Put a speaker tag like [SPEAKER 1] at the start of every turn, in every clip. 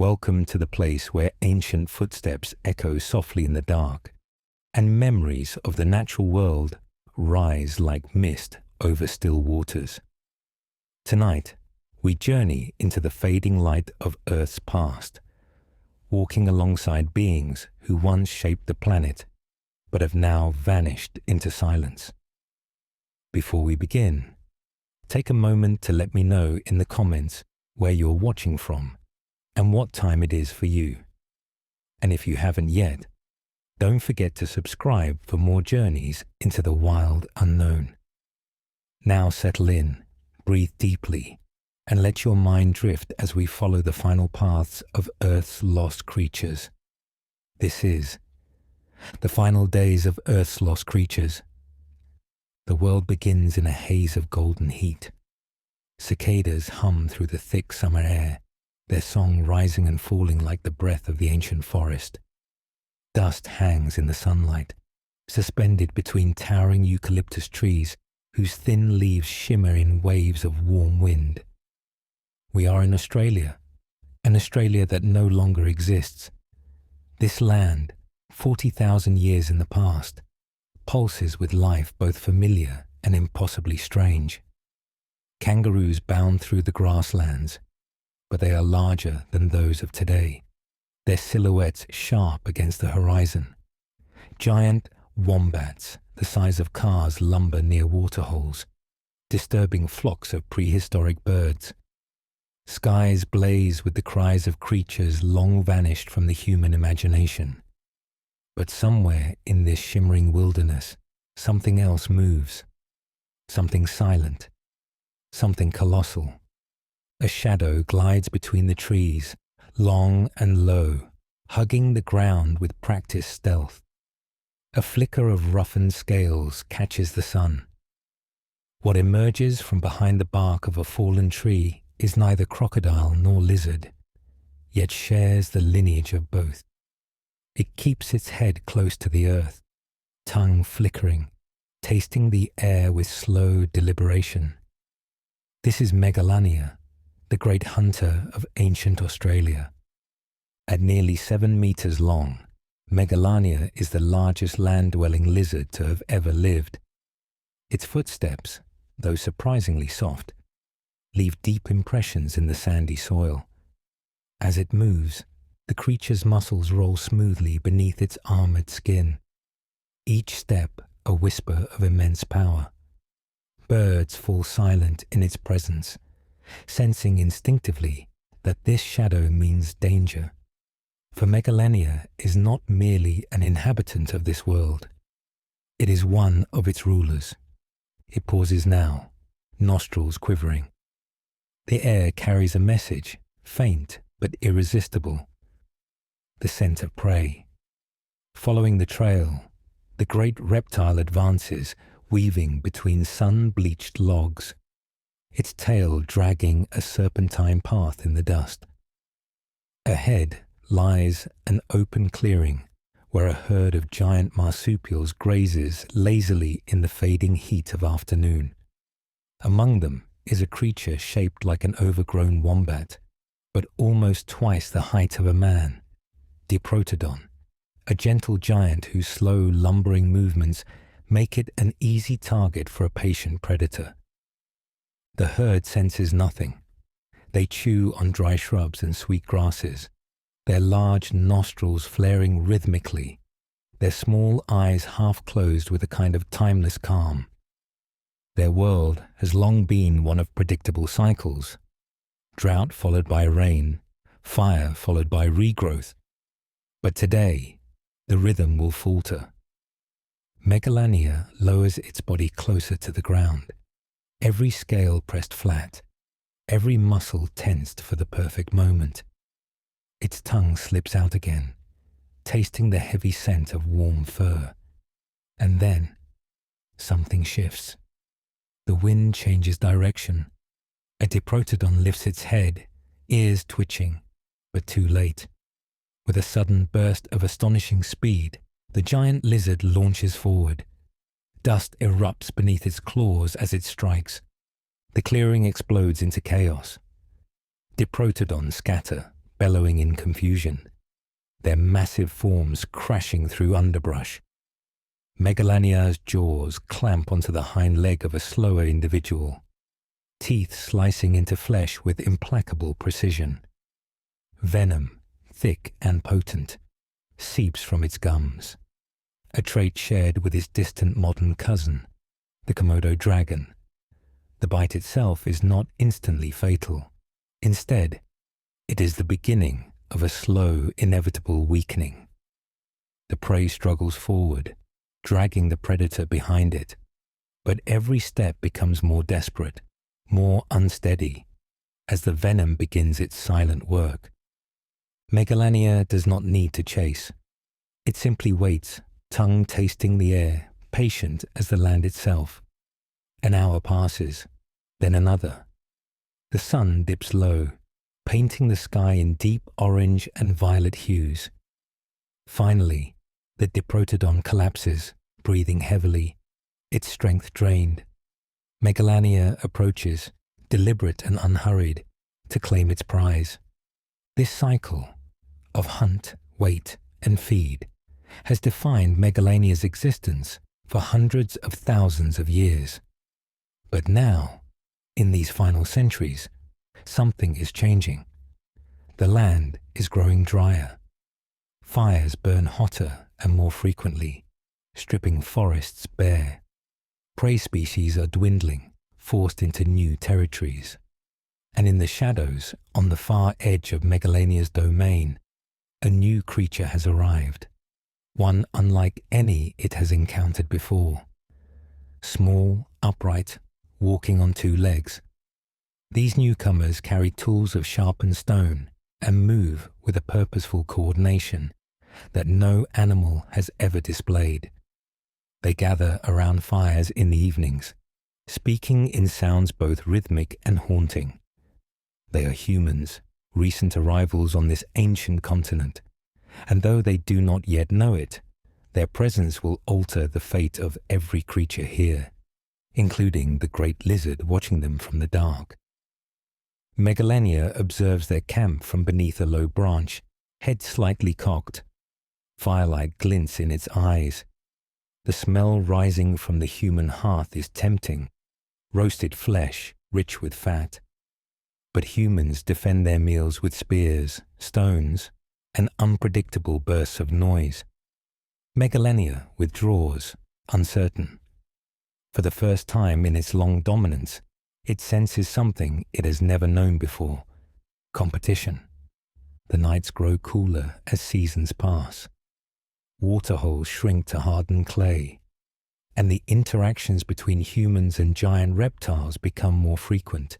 [SPEAKER 1] Welcome to the place where ancient footsteps echo softly in the dark, and memories of the natural world rise like mist over still waters. Tonight, we journey into the fading light of Earth's past, walking alongside beings who once shaped the planet, but have now vanished into silence. Before we begin, take a moment to let me know in the comments where you're watching from and what time it is for you. And if you haven't yet, don't forget to subscribe for more journeys into the wild unknown. Now settle in, breathe deeply, and let your mind drift as we follow the final paths of Earth's lost creatures. This is the final days of Earth's lost creatures. The world begins in a haze of golden heat. Cicadas hum through the thick summer air, their song rising and falling like the breath of the ancient forest. Dust hangs in the sunlight, suspended between towering eucalyptus trees whose thin leaves shimmer in waves of warm wind. We are in Australia, an Australia that no longer exists. This land, 40,000 years in the past, pulses with life both familiar and impossibly strange. Kangaroos bound through the grasslands, but they are larger than those of today, their silhouettes sharp against the horizon. Giant wombats, the size of cars, lumber near waterholes, disturbing flocks of prehistoric birds. Skies blaze with the cries of creatures long vanished from the human imagination. But somewhere in this shimmering wilderness, something else moves. Something silent. Something colossal. A shadow glides between the trees, long and low, hugging the ground with practiced stealth. A flicker of roughened scales catches the sun. What emerges from behind the bark of a fallen tree is neither crocodile nor lizard, yet shares the lineage of both. It keeps its head close to the earth, tongue flickering, tasting the air with slow deliberation. This is Megalania, the great hunter of ancient Australia. At nearly 7 meters long, Megalania is the largest land-dwelling lizard to have ever lived. Its footsteps, though surprisingly soft, leave deep impressions in the sandy soil. As it moves, the creature's muscles roll smoothly beneath its armored skin, each step a whisper of immense power. Birds fall silent in its presence, sensing instinctively that this shadow means danger. For Megalania is not merely an inhabitant of this world. It is one of its rulers. It pauses now, nostrils quivering. The air carries a message, faint but irresistible. The scent of prey. Following the trail, the great reptile advances, weaving between sun-bleached logs, its tail dragging a serpentine path in the dust. Ahead lies an open clearing where a herd of giant marsupials grazes lazily in the fading heat of afternoon. Among them is a creature shaped like an overgrown wombat, but almost twice the height of a man, Diprotodon, a gentle giant whose slow, lumbering movements make it an easy target for a patient predator. The herd senses nothing. They chew on dry shrubs and sweet grasses, their large nostrils flaring rhythmically, their small eyes half closed with a kind of timeless calm. Their world has long been one of predictable cycles: drought followed by rain, fire followed by regrowth. But today, the rhythm will falter. Megalania lowers its body closer to the ground, every scale pressed flat, every muscle tensed for the perfect moment. Its tongue slips out again, tasting the heavy scent of warm fur. And then, something shifts. The wind changes direction. A Diprotodon lifts its head, ears twitching, but too late. With a sudden burst of astonishing speed, the giant lizard launches forward. Dust erupts beneath its claws as it strikes. The clearing explodes into chaos. Diprotodons scatter, bellowing in confusion, their massive forms crashing through underbrush. Megalania's jaws clamp onto the hind leg of a slower individual, teeth slicing into flesh with implacable precision. Venom, thick and potent, seeps from its gums, a trait shared with its distant modern cousin, the Komodo dragon. The bite itself is not instantly fatal. Instead, it is the beginning of a slow, inevitable weakening. The prey struggles forward, dragging the predator behind it, but every step becomes more desperate, more unsteady, as the venom begins its silent work. Megalania does not need to chase. It simply waits, tongue tasting the air, patient as the land itself. An hour passes, then another. The sun dips low, painting the sky in deep orange and violet hues. Finally, the Diprotodon collapses, breathing heavily, its strength drained. Megalania approaches, deliberate and unhurried, to claim its prize. This cycle of hunt, wait, and feed has defined Megalania's existence for hundreds of thousands of years. But now, in these final centuries, something is changing. The land is growing drier. Fires burn hotter and more frequently, stripping forests bare. Prey species are dwindling, forced into new territories. And in the shadows, on the far edge of Megalania's domain, a new creature has arrived, one unlike any it has encountered before. Small, upright, walking on two legs, these newcomers carry tools of sharpened stone and move with a purposeful coordination that no animal has ever displayed. They gather around fires in the evenings, speaking in sounds both rhythmic and haunting. They are humans, recent arrivals on this ancient continent, and though they do not yet know it, their presence will alter the fate of every creature here, including the great lizard watching them from the dark. Megalania observes their camp from beneath a low branch, head slightly cocked. Firelight glints in its eyes. The smell rising from the human hearth is tempting, roasted flesh, rich with fat. But humans defend their meals with spears, stones, and unpredictable bursts of noise. Megalania withdraws, uncertain. For the first time in its long dominance, it senses something it has never known before: competition. The nights grow cooler as seasons pass. Waterholes shrink to hardened clay, and the interactions between humans and giant reptiles become more frequent,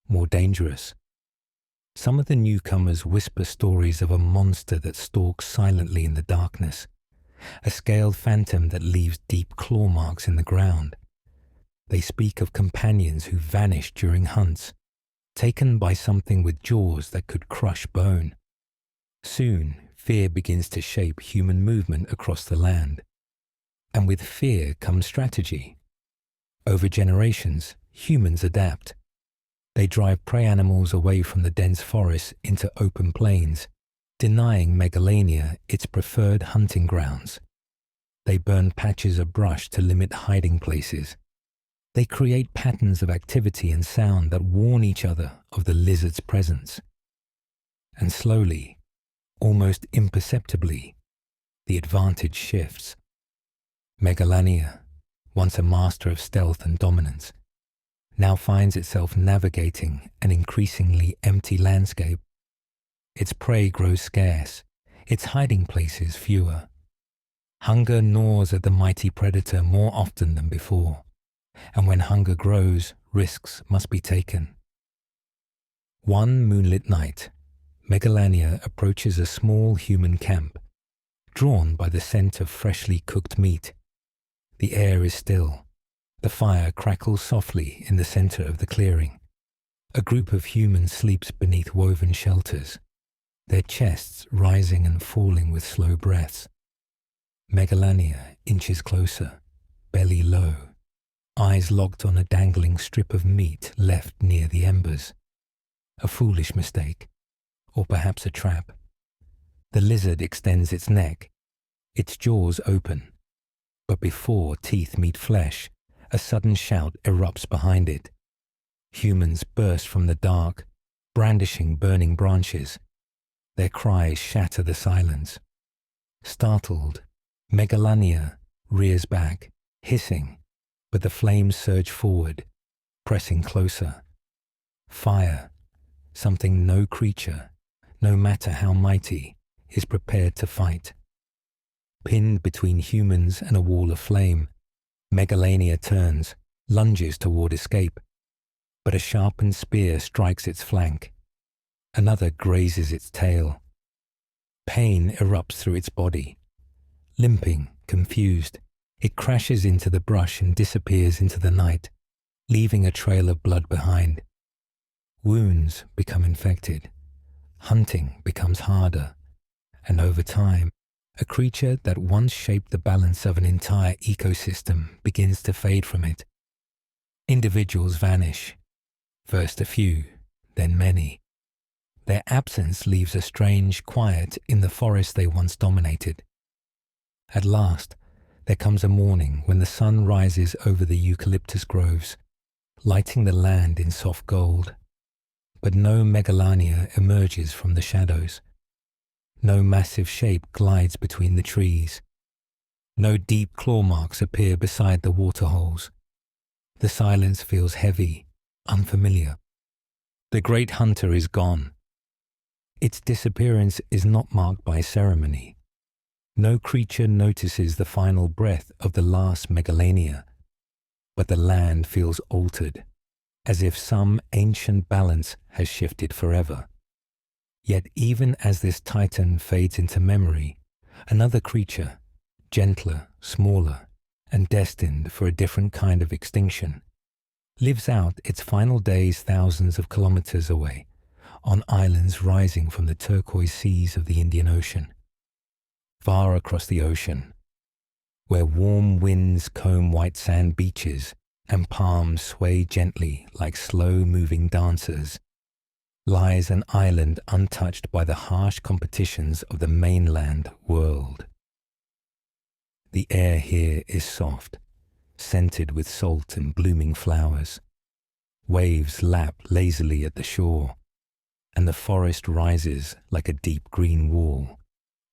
[SPEAKER 1] more dangerous. Some of the newcomers whisper stories of a monster that stalks silently in the darkness, a scaled phantom that leaves deep claw marks in the ground. They speak of companions who vanished during hunts, taken by something with jaws that could crush bone. Soon, fear begins to shape human movement across the land. And with fear comes strategy. Over generations, humans adapt. They drive prey animals away from the dense forests into open plains, denying Megalania its preferred hunting grounds. They burn patches of brush to limit hiding places. They create patterns of activity and sound that warn each other of the lizard's presence. And slowly, almost imperceptibly, the advantage shifts. Megalania, once a master of stealth and dominance, now finds itself navigating an increasingly empty landscape. Its prey grows scarce, its hiding places fewer. Hunger gnaws at the mighty predator more often than before, and when hunger grows, risks must be taken. One moonlit night, Megalania approaches a small human camp, drawn by the scent of freshly cooked meat. The air is still. The fire crackles softly in the center of the clearing. A group of humans sleeps beneath woven shelters, their chests rising and falling with slow breaths. Megalania inches closer, belly low, eyes locked on a dangling strip of meat left near the embers. A foolish mistake. or perhaps a trap. The lizard extends its neck, its jaws open, but before teeth meet flesh, a sudden shout erupts behind it. Humans burst from the dark, brandishing burning branches. Their cries shatter the silence. Startled, Megalania rears back, hissing, but the flames surge forward, pressing closer. Fire, something no creature, no matter how mighty, is prepared to fight. Pinned between humans and a wall of flame, Megalania turns, lunges toward escape, but a sharpened spear strikes its flank. Another grazes its tail. Pain erupts through its body. Limping, confused, it crashes into the brush and disappears into the night, leaving a trail of blood behind. Wounds become infected. Hunting becomes harder. And over time, a creature that once shaped the balance of an entire ecosystem begins to fade from it. Individuals vanish. First a few, then many. Their absence leaves a strange quiet in the forest they once dominated. At last, there comes a morning when the sun rises over the eucalyptus groves, lighting the land in soft gold. But no Megalania emerges from the shadows. No massive shape glides between the trees. No deep claw marks appear beside the waterholes. The silence feels heavy, unfamiliar. The great hunter is gone. Its disappearance is not marked by ceremony. No creature notices the final breath of the last Megalania, but the land feels altered, as if some ancient balance has shifted forever. Yet even as this titan fades into memory, another creature, gentler, smaller, and destined for a different kind of extinction, lives out its final days thousands of kilometers away, on islands rising from the turquoise seas of the Indian Ocean. Far across the ocean, where warm winds comb white sand beaches and palms sway gently like slow-moving dancers, lies an island untouched by the harsh competitions of the mainland world. The air here is soft, scented with salt and blooming flowers. Waves lap lazily at the shore, and the forest rises like a deep green wall,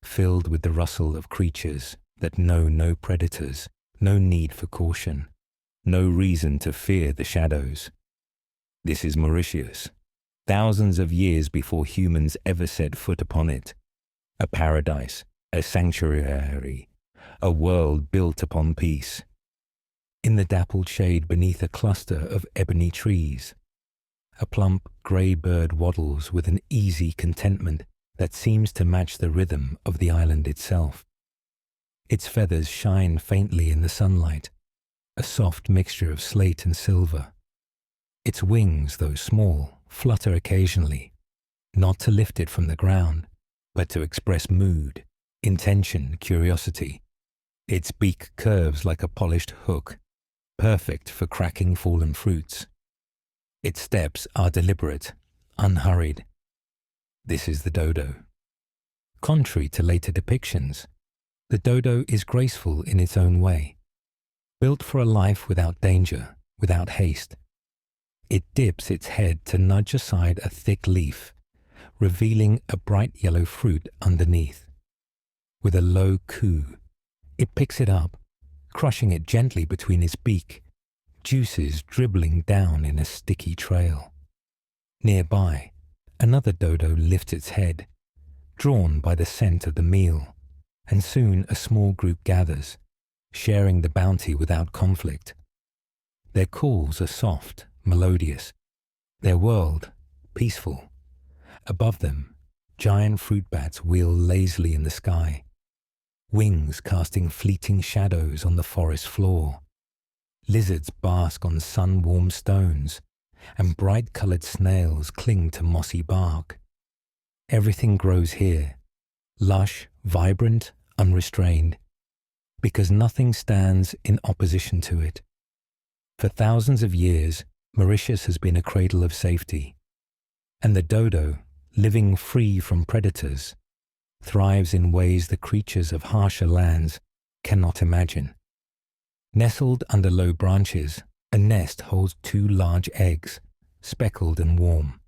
[SPEAKER 1] filled with the rustle of creatures that know no predators, no need for caution, no reason to fear the shadows. This is Mauritius, thousands of years before humans ever set foot upon it. A paradise, a sanctuary, a world built upon peace. In the dappled shade beneath a cluster of ebony trees, a plump grey bird waddles with an easy contentment that seems to match the rhythm of the island itself. Its feathers shine faintly in the sunlight, a soft mixture of slate and silver. Its wings, though small, flutter occasionally, not to lift it from the ground, but to express mood, intention, curiosity. Its beak curves like a polished hook, perfect for cracking fallen fruits. Its steps are deliberate, unhurried. This is the dodo. Contrary to later depictions, the dodo is graceful in its own way. Built for a life without danger, without haste. It dips its head to nudge aside a thick leaf, revealing a bright yellow fruit underneath. With a low coo, it picks it up, crushing it gently between its beak, juices dribbling down in a sticky trail. Nearby, another dodo lifts its head, drawn by the scent of the meal, and soon a small group gathers, sharing the bounty without conflict. Their calls are soft, melodious, their world peaceful. Above them, giant fruit bats wheel lazily in the sky, wings casting fleeting shadows on the forest floor. Lizards bask on sun-warmed stones, and bright-colored snails cling to mossy bark. Everything grows here, lush, vibrant, unrestrained, because nothing stands in opposition to it. For thousands of years, Mauritius has been a cradle of safety, and the dodo, living free from predators, thrives in ways the creatures of harsher lands cannot imagine. Nestled under low branches, a nest holds 2 large eggs, speckled and warm.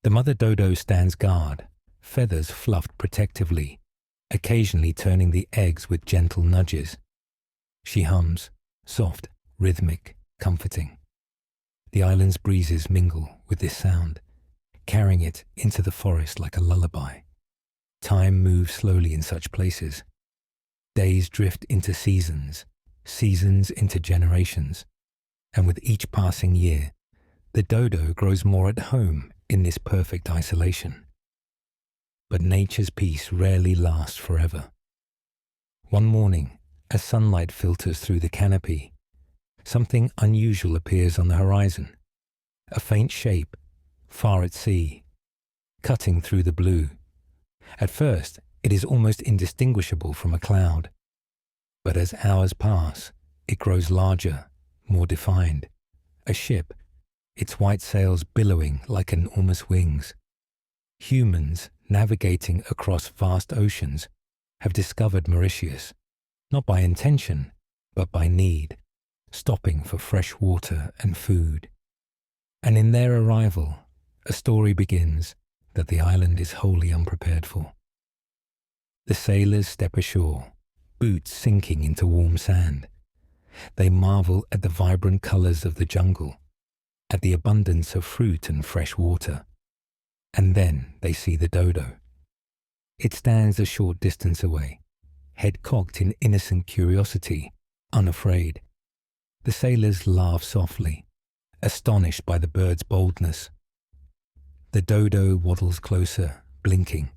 [SPEAKER 1] The mother dodo stands guard, feathers fluffed protectively, occasionally turning the eggs with gentle nudges. She hums, soft, rhythmic, comforting. The island's breezes mingle with this sound, carrying it into the forest like a lullaby. Time moves slowly in such places. Days drift into seasons, seasons into generations, and with each passing year, the dodo grows more at home in this perfect isolation. But nature's peace rarely lasts forever. One morning, as sunlight filters through the canopy, something unusual appears on the horizon. A faint shape, far at sea, cutting through the blue. At first, it is almost indistinguishable from a cloud. But as hours pass, it grows larger, more defined. A ship, its white sails billowing like enormous wings. Humans navigating across vast oceans have discovered Mauritius, not by intention, but by need, stopping for fresh water and food. And in their arrival, a story begins that the island is wholly unprepared for. The sailors step ashore, boots sinking into warm sand. They marvel at the vibrant colors of the jungle, at the abundance of fruit and fresh water. And then they see the dodo. It stands a short distance away, head cocked in innocent curiosity, unafraid. The sailors laugh softly, astonished by the bird's boldness. The dodo waddles closer, blinking.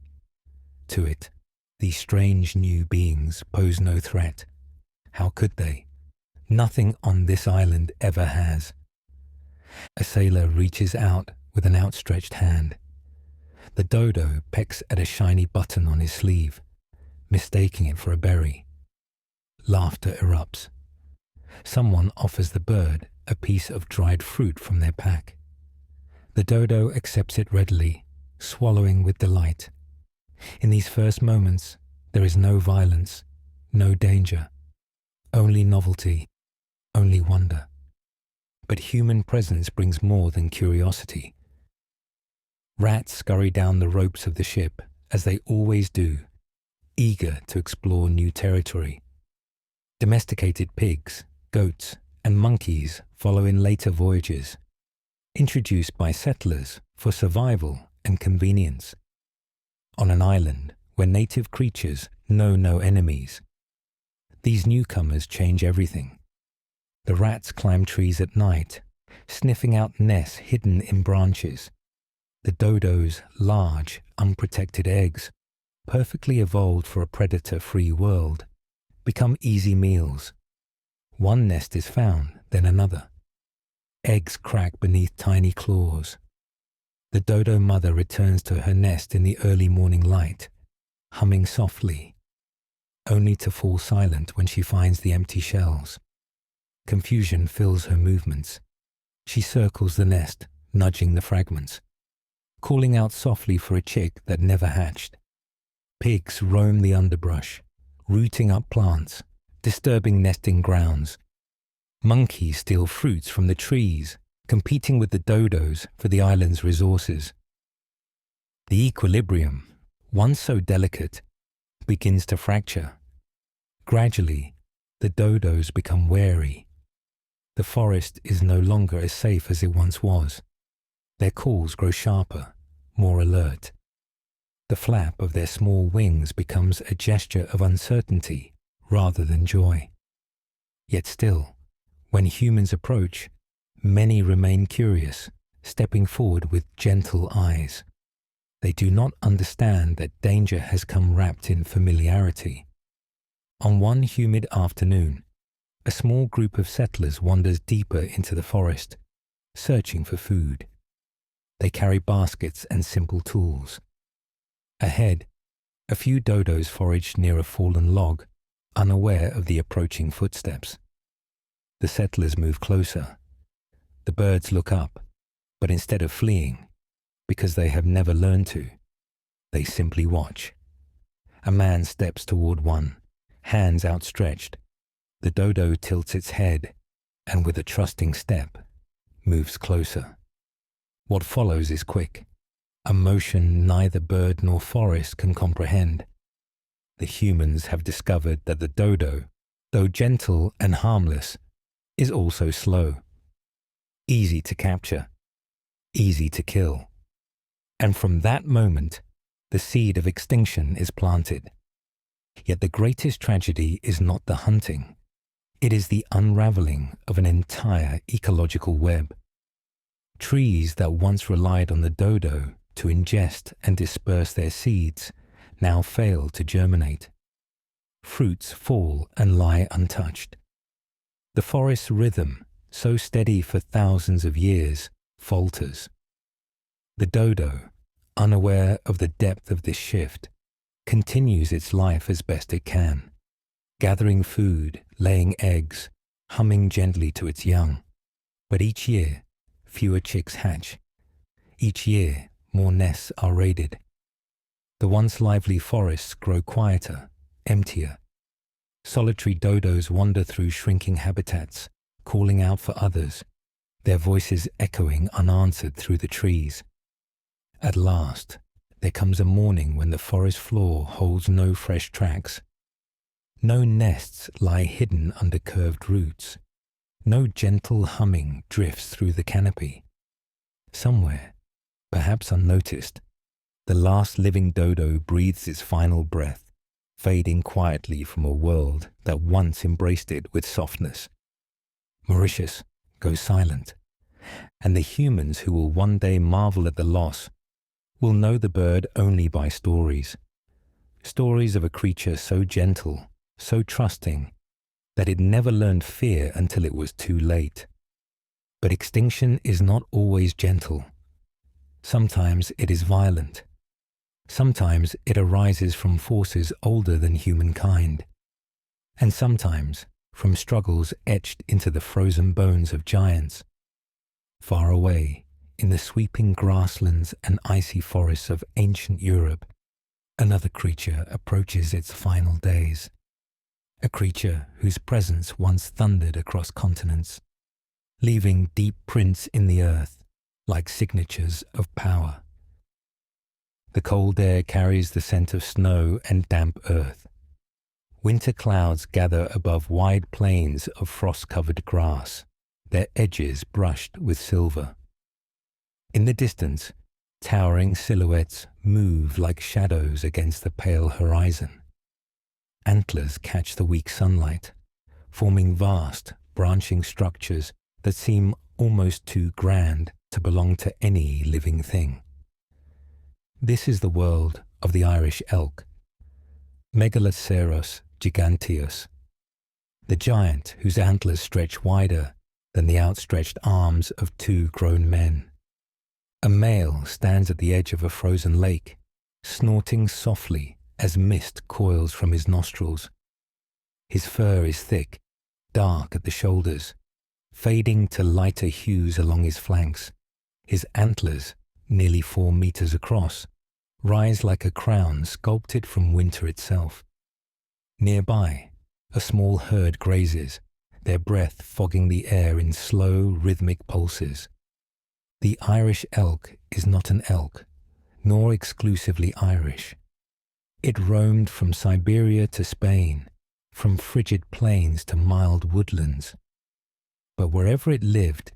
[SPEAKER 1] To it, these strange new beings pose no threat. How could they? Nothing on this island ever has. A sailor reaches out with an outstretched hand. The dodo pecks at a shiny button on his sleeve, mistaking it for a berry. Laughter erupts. Someone offers the bird a piece of dried fruit from their pack. The dodo accepts it readily, swallowing with delight. In these first moments, there is no violence, no danger, only novelty, only wonder. But human presence brings more than curiosity. Rats scurry down the ropes of the ship, as they always do, eager to explore new territory. Domesticated pigs, goats, and monkeys follow in later voyages, introduced by settlers for survival and convenience. On an island where native creatures know no enemies, these newcomers change everything. The rats climb trees at night, sniffing out nests hidden in branches. The dodo's large, unprotected eggs, perfectly evolved for a predator-free world, become easy meals. One nest is found, then another. Eggs crack beneath tiny claws. The dodo mother returns to her nest in the early morning light, humming softly, only to fall silent when she finds the empty shells. Confusion fills her movements. She circles the nest, nudging the fragments, calling out softly for a chick that never hatched. Pigs roam the underbrush, rooting up plants, disturbing nesting grounds. Monkeys steal fruits from the trees, competing with the dodos for the island's resources. The equilibrium, once so delicate, begins to fracture. Gradually, the dodos become wary. The forest is no longer as safe as it once was. Their calls grow sharper, more alert. The flap of their small wings becomes a gesture of uncertainty rather than joy. Yet still, when humans approach, many remain curious, stepping forward with gentle eyes. They do not understand that danger has come wrapped in familiarity. On one humid afternoon, a small group of settlers wanders deeper into the forest, searching for food. They carry baskets and simple tools. Ahead, a few dodos forage near a fallen log, unaware of the approaching footsteps. The settlers move closer. The birds look up, but instead of fleeing, because they have never learned to. They simply watch. A man steps toward one, hands outstretched. The dodo tilts its head and with a trusting step moves closer. What follows is quick, a motion neither bird nor forest can comprehend. The humans have discovered that the dodo, though gentle and harmless, is also slow, easy to capture, easy to kill. And from that moment, the seed of extinction is planted. Yet the greatest tragedy is not the hunting. It is the unraveling of an entire ecological web. Trees that once relied on the dodo to ingest and disperse their seeds now fail to germinate. Fruits fall and lie untouched. The forest's rhythm, so steady for thousands of years, falters. The dodo, unaware of the depth of this shift, continues its life as best it can, gathering food, laying eggs, humming gently to its young. But each year, fewer chicks hatch. Each year, more nests are raided. The once lively forests grow quieter, emptier. Solitary dodos wander through shrinking habitats, calling out for others, their voices echoing unanswered through the trees. At last, there comes a morning when the forest floor holds no fresh tracks. No nests lie hidden under curved roots. No gentle humming drifts through the canopy. Somewhere, perhaps unnoticed, the last living dodo breathes its final breath, fading quietly from a world that once embraced it with softness. Mauritius goes silent, and the humans who will one day marvel at the loss will know the bird only by stories. Stories of a creature so gentle, so trusting, that it never learned fear until it was too late. But extinction is not always gentle. Sometimes it is violent. Sometimes it arises from forces older than humankind. And sometimes from struggles etched into the frozen bones of giants. Far away, in the sweeping grasslands and icy forests of ancient Europe, another creature approaches its final days. A creature whose presence once thundered across continents, leaving deep prints in the earth like signatures of power. The cold air carries the scent of snow and damp earth. Winter clouds gather above wide plains of frost-covered grass, their edges brushed with silver. In the distance, towering silhouettes move like shadows against the pale horizon. Antlers catch the weak sunlight, forming vast, branching structures that seem almost too grand to belong to any living thing. This is the world of the Irish elk, Megaloceros giganteus, the giant whose antlers stretch wider than the outstretched arms of two grown men. A male stands at the edge of a frozen lake, snorting softly as mist coils from his nostrils. His fur is thick, dark at the shoulders, fading to lighter hues along his flanks. His antlers, nearly 4 meters across, rise like a crown sculpted from winter itself. Nearby, a small herd grazes, their breath fogging the air in slow, rhythmic pulses. The Irish elk is not an elk, nor exclusively Irish. It roamed from Siberia to Spain, from frigid plains to mild woodlands. But wherever it lived,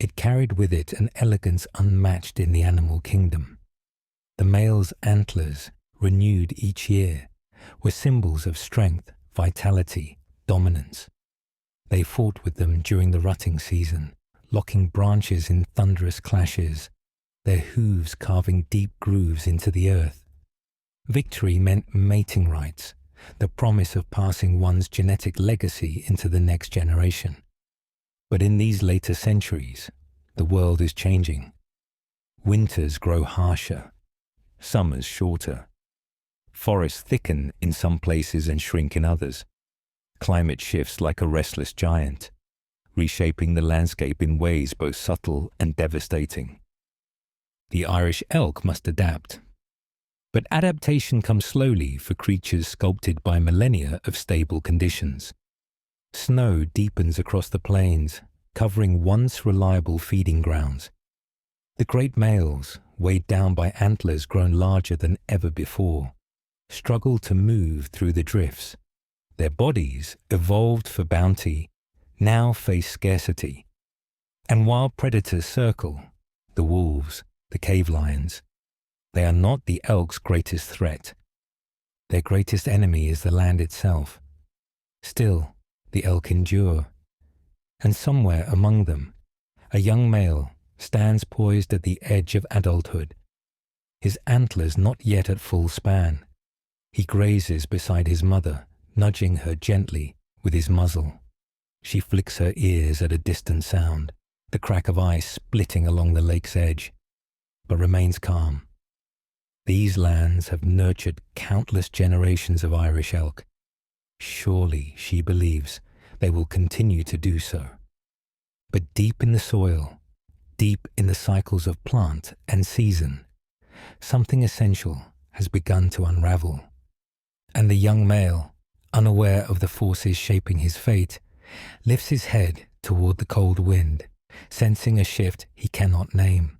[SPEAKER 1] it carried with it an elegance unmatched in the animal kingdom. The male's antlers, renewed each year, were symbols of strength, vitality, dominance. They fought with them during the rutting season, locking branches in thunderous clashes, their hooves carving deep grooves into the earth. Victory meant mating rights, the promise of passing one's genetic legacy into the next generation. But in these later centuries, the world is changing. Winters grow harsher, summers shorter. Forests thicken in some places and shrink in others. Climate shifts like a restless giant, reshaping the landscape in ways both subtle and devastating. The Irish elk must adapt. But adaptation comes slowly for creatures sculpted by millennia of stable conditions. Snow deepens across the plains, covering once reliable feeding grounds. The great males, weighed down by antlers grown larger than ever before, struggle to move through the drifts. Their bodies, evolved for bounty, now face scarcity. And while predators circle, the wolves, the cave lions, they are not the elk's greatest threat. Their greatest enemy is the land itself. Still, the elk endure. And somewhere among them, a young male stands poised at the edge of adulthood, his antlers not yet at full span. He grazes beside his mother, nudging her gently with his muzzle. She flicks her ears at a distant sound, the crack of ice splitting along the lake's edge, but remains calm. These lands have nurtured countless generations of Irish elk. Surely, she believes, they will continue to do so. But deep in the soil, deep in the cycles of plant and season, something essential has begun to unravel. And the young male, unaware of the forces shaping his fate, lifts his head toward the cold wind, sensing a shift he cannot name.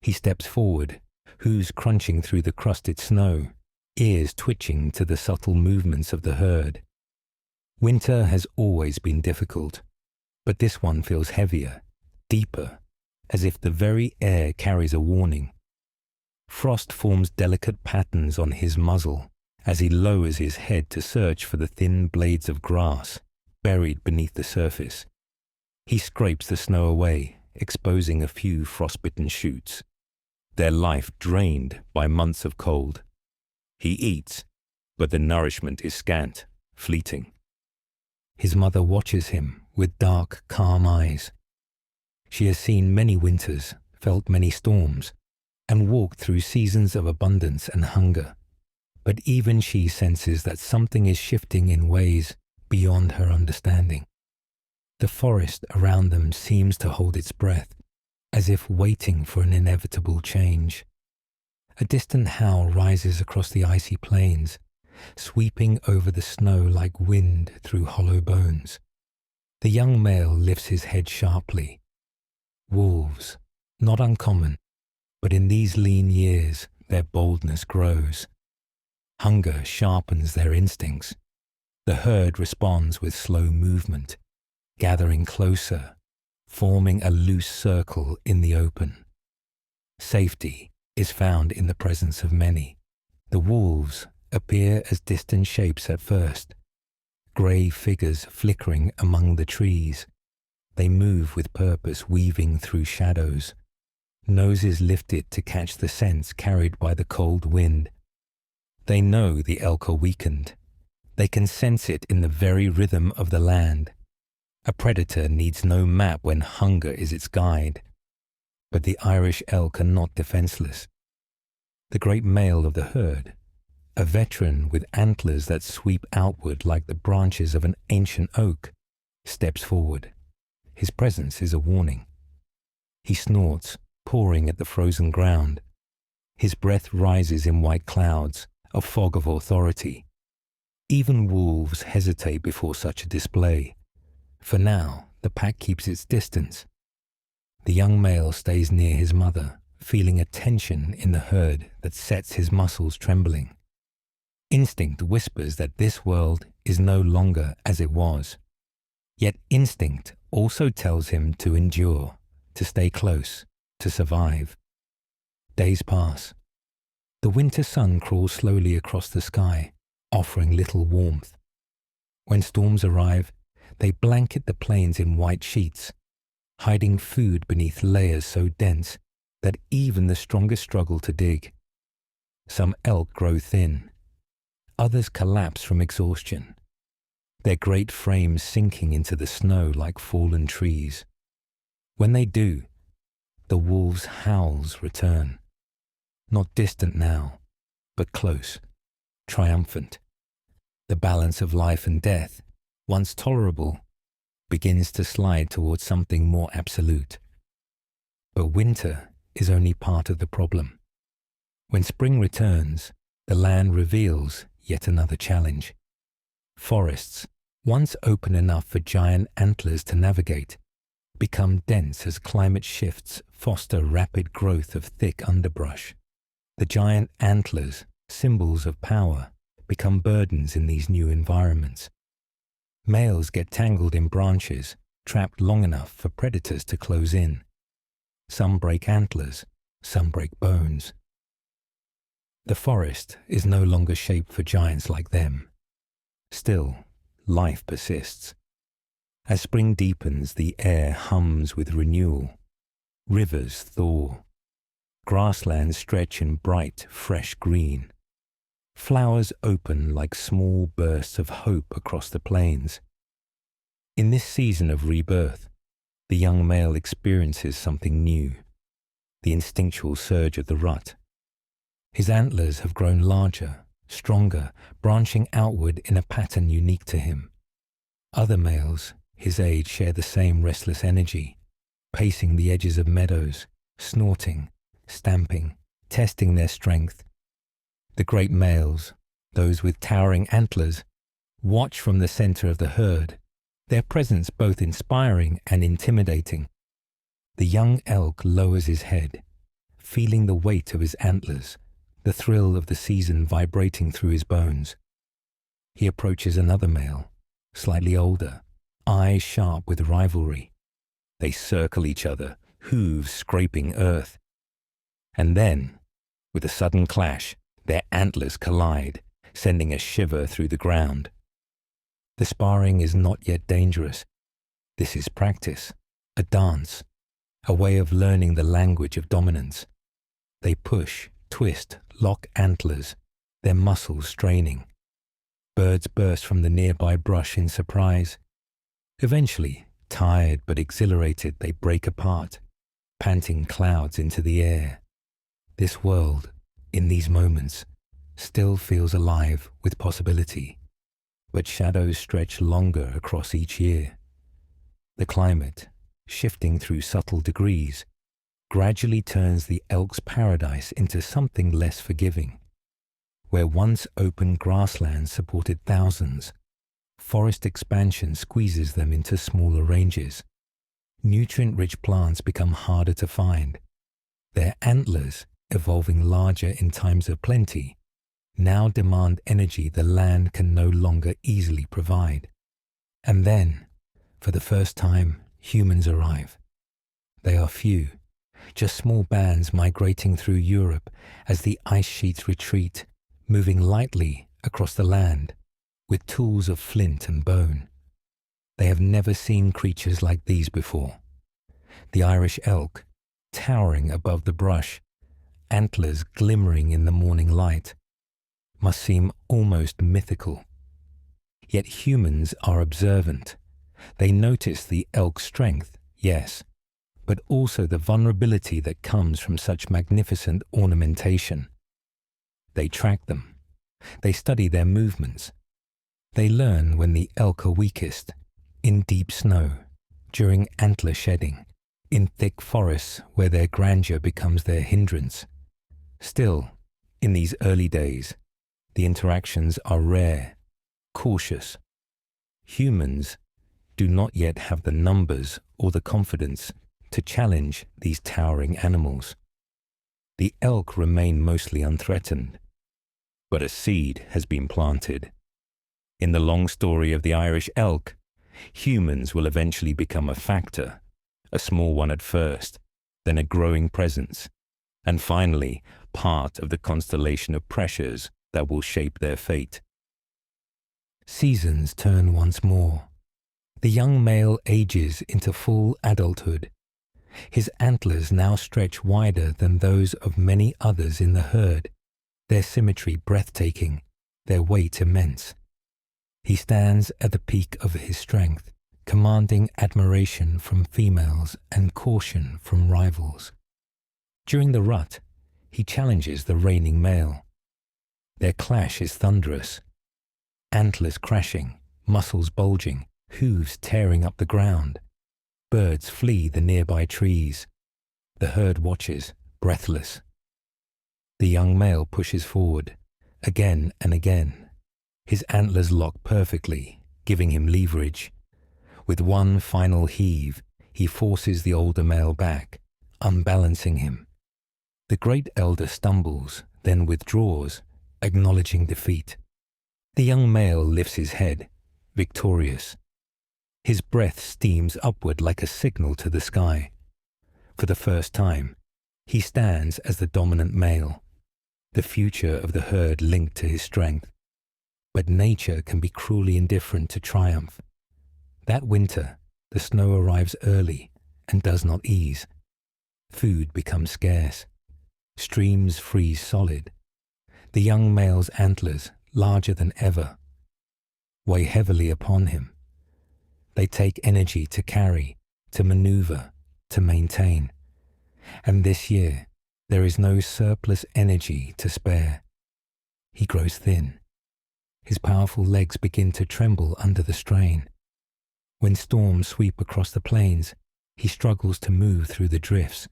[SPEAKER 1] He steps forward, hooves crunching through the crusted snow, ears twitching to the subtle movements of the herd. Winter has always been difficult, but this one feels heavier, deeper, as if the very air carries a warning. Frost forms delicate patterns on his muzzle as he lowers his head to search for the thin blades of grass buried beneath the surface. He scrapes the snow away, exposing a few frostbitten shoots, their life drained by months of cold. He eats, but the nourishment is scant, fleeting. His mother watches him with dark, calm eyes. She has seen many winters, felt many storms, and walked through seasons of abundance and hunger. But even she senses that something is shifting in ways beyond her understanding. The forest around them seems to hold its breath, as if waiting for an inevitable change. A distant howl rises across the icy plains, sweeping over the snow like wind through hollow bones. The young male lifts his head sharply. Wolves, not uncommon, but in these lean years their boldness grows. Hunger sharpens their instincts. The herd responds with slow movement, gathering closer, forming a loose circle in the open. Safety is found in the presence of many. The wolves appear as distant shapes at first, grey figures flickering among the trees. They move with purpose, weaving through shadows, noses lifted to catch the scents carried by the cold wind. They know the elk are weakened. They can sense it in the very rhythm of the land. A predator needs no map when hunger is its guide. But the Irish elk are not defenseless. The great male of the herd, a veteran with antlers that sweep outward like the branches of an ancient oak, steps forward. His presence is a warning. He snorts, pawing at the frozen ground. His breath rises in white clouds, a fog of authority. Even wolves hesitate before such a display. For now, the pack keeps its distance. The young male stays near his mother, feeling a tension in the herd that sets his muscles trembling. Instinct whispers that this world is no longer as it was. Yet instinct also tells him to endure, to stay close, to survive. Days pass. The winter sun crawls slowly across the sky, offering little warmth. When storms arrive, they blanket the plains in white sheets, hiding food beneath layers so dense that even the strongest struggle to dig. Some elk grow thin. Others collapse from exhaustion, their great frames sinking into the snow like fallen trees. When they do, the wolves' howls return. Not distant now, but close, triumphant. The balance of life and death, once tolerable, begins to slide towards something more absolute. But winter is only part of the problem. When spring returns, the land reveals yet another challenge. Forests, once open enough for giant antlers to navigate, become dense as climate shifts foster rapid growth of thick underbrush. The giant antlers, symbols of power, become burdens in these new environments. Males get tangled in branches, trapped long enough for predators to close in. Some break antlers, some break bones. The forest is no longer shaped for giants like them. Still, life persists. As spring deepens, the air hums with renewal. Rivers thaw. Grasslands stretch in bright, fresh green. Flowers open like small bursts of hope across the plains. In this season of rebirth, the young male experiences something new, the instinctual surge of the rut. His antlers have grown larger, stronger, branching outward in a pattern unique to him. Other males, his age, share the same restless energy, pacing the edges of meadows, snorting, stamping, testing their strength. The great males, those with towering antlers, watch from the center of the herd, their presence both inspiring and intimidating. The young elk lowers his head, feeling the weight of his antlers, the thrill of the season vibrating through his bones. He approaches another male, slightly older, eyes sharp with rivalry. They circle each other, hooves scraping earth. And then, with a sudden clash, their antlers collide, sending a shiver through the ground. The sparring is not yet dangerous. This is practice, a dance, a way of learning the language of dominance. They push, twist, lock antlers, their muscles straining. Birds burst from the nearby brush in surprise. Eventually, tired but exhilarated, they break apart, panting clouds into the air. This world, in these moments, still feels alive with possibility, but shadows stretch longer across each year. The climate, shifting through subtle degrees, gradually turns the elk's paradise into something less forgiving. Where once open grasslands supported thousands, forest expansion squeezes them into smaller ranges. Nutrient-rich plants become harder to find. Their antlers, evolving larger in times of plenty, now demand energy the land can no longer easily provide. And then, for the first time, humans arrive. They are few, just small bands migrating through Europe as the ice sheets retreat, moving lightly across the land with tools of flint and bone. They have never seen creatures like these before. The Irish elk, towering above the brush, antlers glimmering in the morning light, must seem almost mythical. Yet humans are observant. They notice the elk's strength, yes, but also the vulnerability that comes from such magnificent ornamentation. They track them. They study their movements. They learn when the elk are weakest, in deep snow, during antler shedding, in thick forests where their grandeur becomes their hindrance. Still, in these early days, the interactions are rare, cautious. Humans do not yet have the numbers or the confidence to challenge these towering animals. The elk remain mostly unthreatened, but a seed has been planted. In the long story of the Irish elk, humans will eventually become a factor, a small one at first, then a growing presence, and finally part of the constellation of pressures that will shape their fate. Seasons turn once more. The young male ages into full adulthood. His antlers now stretch wider than those of many others in the herd, their symmetry breathtaking, their weight immense. He stands at the peak of his strength, commanding admiration from females and caution from rivals. During the rut, he challenges the reigning male. Their clash is thunderous. Antlers crashing, muscles bulging, hooves tearing up the ground. Birds flee the nearby trees. The herd watches, breathless. The young male pushes forward, again and again. His antlers lock perfectly, giving him leverage. With one final heave, he forces the older male back, unbalancing him. The great elder stumbles, then withdraws, acknowledging defeat. The young male lifts his head, victorious. His breath steams upward like a signal to the sky. For the first time, he stands as the dominant male, the future of the herd linked to his strength. But nature can be cruelly indifferent to triumph. That winter, the snow arrives early and does not ease. Food becomes scarce. Streams freeze solid. The young male's antlers, larger than ever, weigh heavily upon him. They take energy to carry, to maneuver, to maintain. And this year, there is no surplus energy to spare. He grows thin. His powerful legs begin to tremble under the strain. When storms sweep across the plains, he struggles to move through the drifts.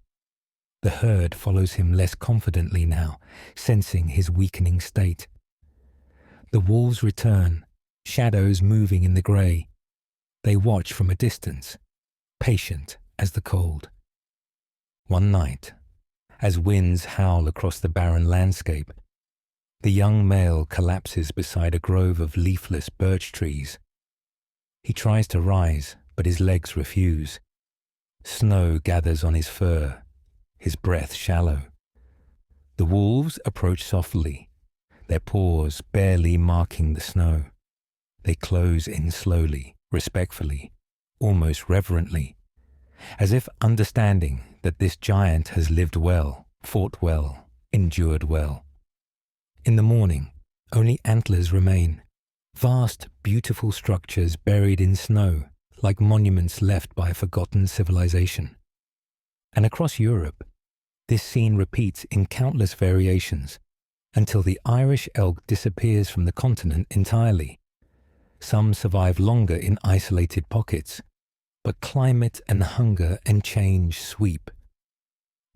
[SPEAKER 1] The herd follows him less confidently now, sensing his weakening state. The wolves return, shadows moving in the grey. They watch from a distance, patient as the cold. One night, as winds howl across the barren landscape, the young male collapses beside a grove of leafless birch trees. He tries to rise, but his legs refuse. Snow gathers on his fur, his breath shallow. The wolves approach softly, their paws barely marking the snow. They close in slowly, respectfully, almost reverently, as if understanding that this giant has lived well, fought well, endured well. In the morning, only antlers remain, vast, beautiful structures buried in snow, like monuments left by a forgotten civilization. And across Europe, this scene repeats in countless variations, until the Irish elk disappears from the continent entirely. Some survive longer in isolated pockets, but climate and hunger and change sweep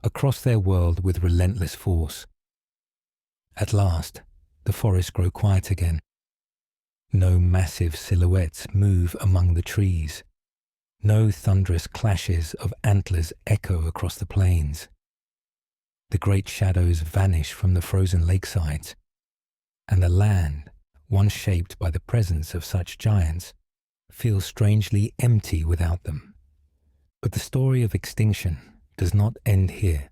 [SPEAKER 1] across their world with relentless force. At last, the forests grow quiet again. No massive silhouettes move among the trees. No thunderous clashes of antlers echo across the plains. The great shadows vanish from the frozen lakesides, and the land, once shaped by the presence of such giants, feels strangely empty without them. But the story of extinction does not end here.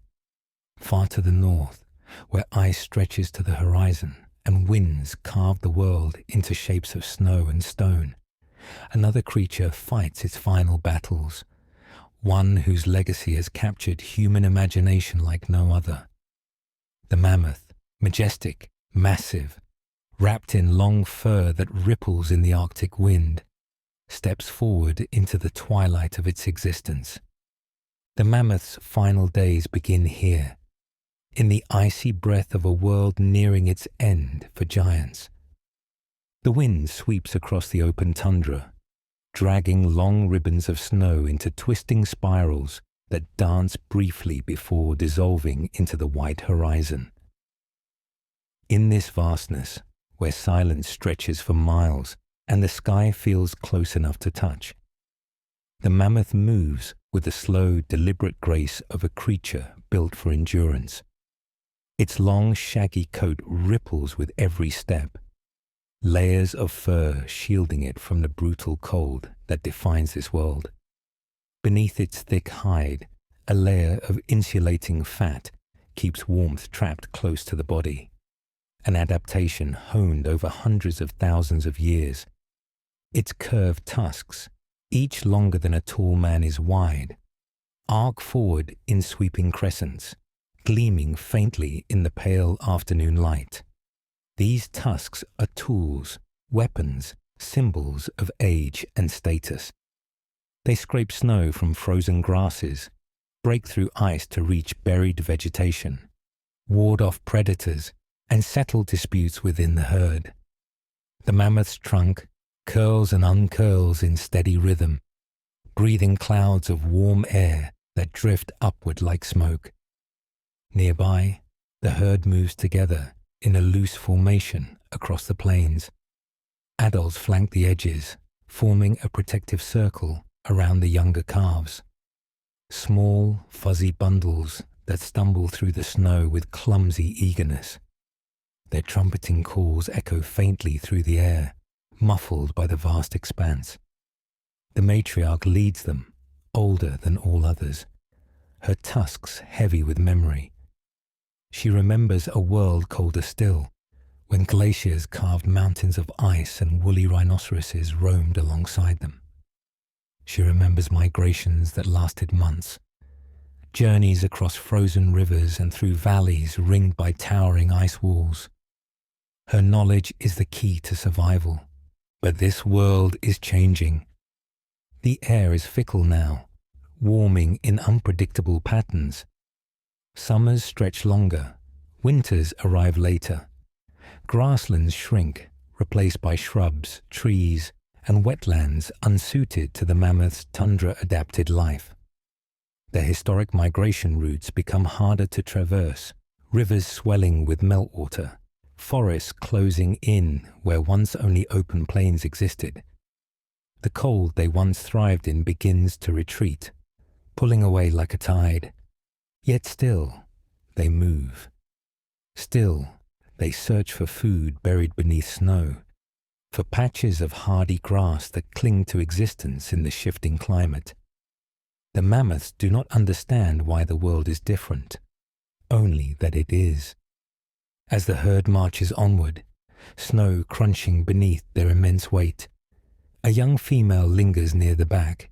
[SPEAKER 1] Far to the north, where ice stretches to the horizon and winds carve the world into shapes of snow and stone, another creature fights its final battles, one whose legacy has captured human imagination like no other. The mammoth, majestic, massive, wrapped in long fur that ripples in the Arctic wind, steps forward into the twilight of its existence. The mammoth's final days begin here, in the icy breath of a world nearing its end for giants. The wind sweeps across the open tundra, dragging long ribbons of snow into twisting spirals that dance briefly before dissolving into the white horizon. In this vastness, where silence stretches for miles and the sky feels close enough to touch, the mammoth moves with the slow, deliberate grace of a creature built for endurance. Its long, shaggy coat ripples with every step, layers of fur shielding it from the brutal cold that defines this world. Beneath its thick hide, a layer of insulating fat keeps warmth trapped close to the body, an adaptation honed over hundreds of thousands of years. Its curved tusks, each longer than a tall man is wide, arc forward in sweeping crescents, gleaming faintly in the pale afternoon light. These tusks are tools, weapons, symbols of age and status. They scrape snow from frozen grasses, break through ice to reach buried vegetation, ward off predators, and settle disputes within the herd. The mammoth's trunk curls and uncurls in steady rhythm, breathing clouds of warm air that drift upward like smoke. Nearby, the herd moves together in a loose formation across the plains. Adults flank the edges, forming a protective circle around the younger calves. Small, fuzzy bundles that stumble through the snow with clumsy eagerness. Their trumpeting calls echo faintly through the air, muffled by the vast expanse. The matriarch leads them, older than all others, her tusks heavy with memory. She remembers a world colder still, when glaciers carved mountains of ice and woolly rhinoceroses roamed alongside them. She remembers migrations that lasted months, journeys across frozen rivers and through valleys ringed by towering ice walls. Her knowledge is the key to survival, but this world is changing. The air is fickle now, warming in unpredictable patterns. Summers stretch longer, winters arrive later. Grasslands shrink, replaced by shrubs, trees, and wetlands unsuited to the mammoth's tundra-adapted life. Their historic migration routes become harder to traverse, rivers swelling with meltwater, forests closing in where once only open plains existed. The cold they once thrived in begins to retreat, pulling away like a tide. Yet still, they move. Still, they search for food buried beneath snow, for patches of hardy grass that cling to existence in the shifting climate. The mammoths do not understand why the world is different, only that it is. As the herd marches onward, snow crunching beneath their immense weight, a young female lingers near the back,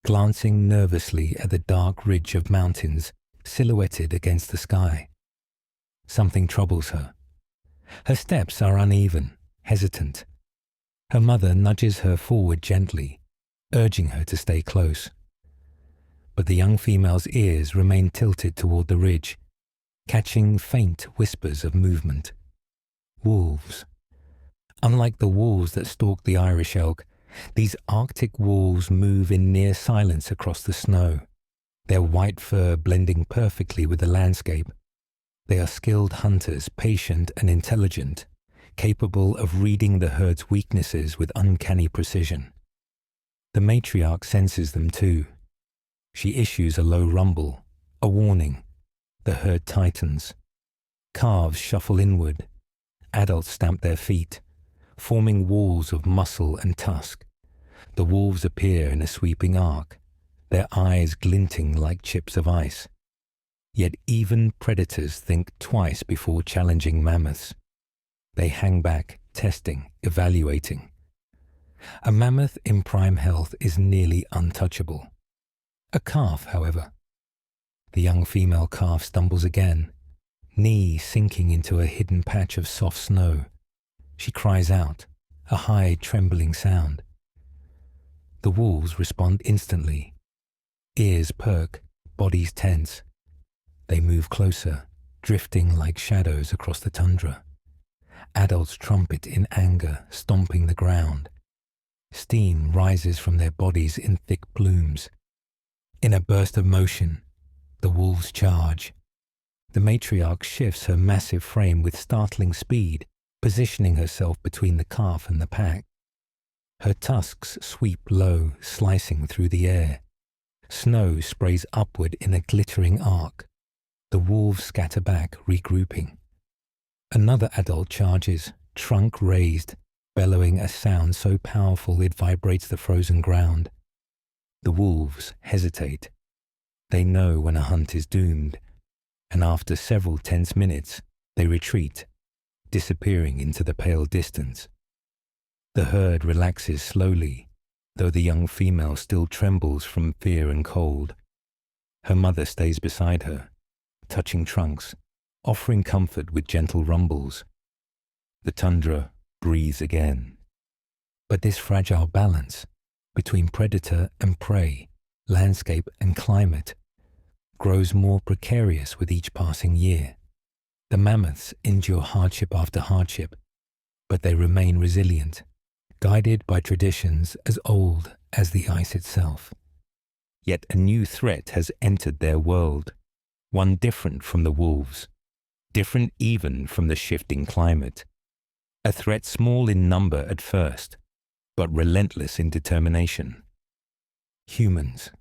[SPEAKER 1] glancing nervously at the dark ridge of mountains silhouetted against the sky. Something troubles her. Her steps are uneven, hesitant. Her mother nudges her forward gently, urging her to stay close. But the young female's ears remain tilted toward the ridge, catching faint whispers of movement. Wolves. Unlike the wolves that stalk the Irish elk, these Arctic wolves move in near silence across the snow, their white fur blending perfectly with the landscape. They are skilled hunters, patient and intelligent, capable of reading the herd's weaknesses with uncanny precision. The matriarch senses them too. She issues a low rumble, a warning. The herd tightens. Calves shuffle inward. Adults stamp their feet, forming walls of muscle and tusk. The wolves appear in a sweeping arc, their eyes glinting like chips of ice. Yet even predators think twice before challenging mammoths. They hang back, testing, evaluating. A mammoth in prime health is nearly untouchable. A calf, however. The young female calf stumbles again, knee sinking into a hidden patch of soft snow. She cries out, a high, trembling sound. The wolves respond instantly. Ears perk, bodies tense. They move closer, drifting like shadows across the tundra. Adults trumpet in anger, stomping the ground. Steam rises from their bodies in thick plumes. In a burst of motion, the wolves charge. The matriarch shifts her massive frame with startling speed, positioning herself between the calf and the pack. Her tusks sweep low, slicing through the air. Snow sprays upward in a glittering arc. The wolves scatter back, regrouping. Another adult charges, trunk raised, bellowing a sound so powerful it vibrates the frozen ground. The wolves hesitate. They know when a hunt is doomed, and after several tense minutes, they retreat, disappearing into the pale distance. The herd relaxes slowly, though the young female still trembles from fear and cold. Her mother stays beside her, touching trunks, offering comfort with gentle rumbles. The tundra breathes again. But this fragile balance between predator and prey, landscape and climate, grows more precarious with each passing year. The mammoths endure hardship after hardship, but they remain resilient, guided by traditions as old as the ice itself. Yet a new threat has entered their world. one different from the wolves, different even from the shifting climate, a threat small in number at first, but relentless in determination. Humans.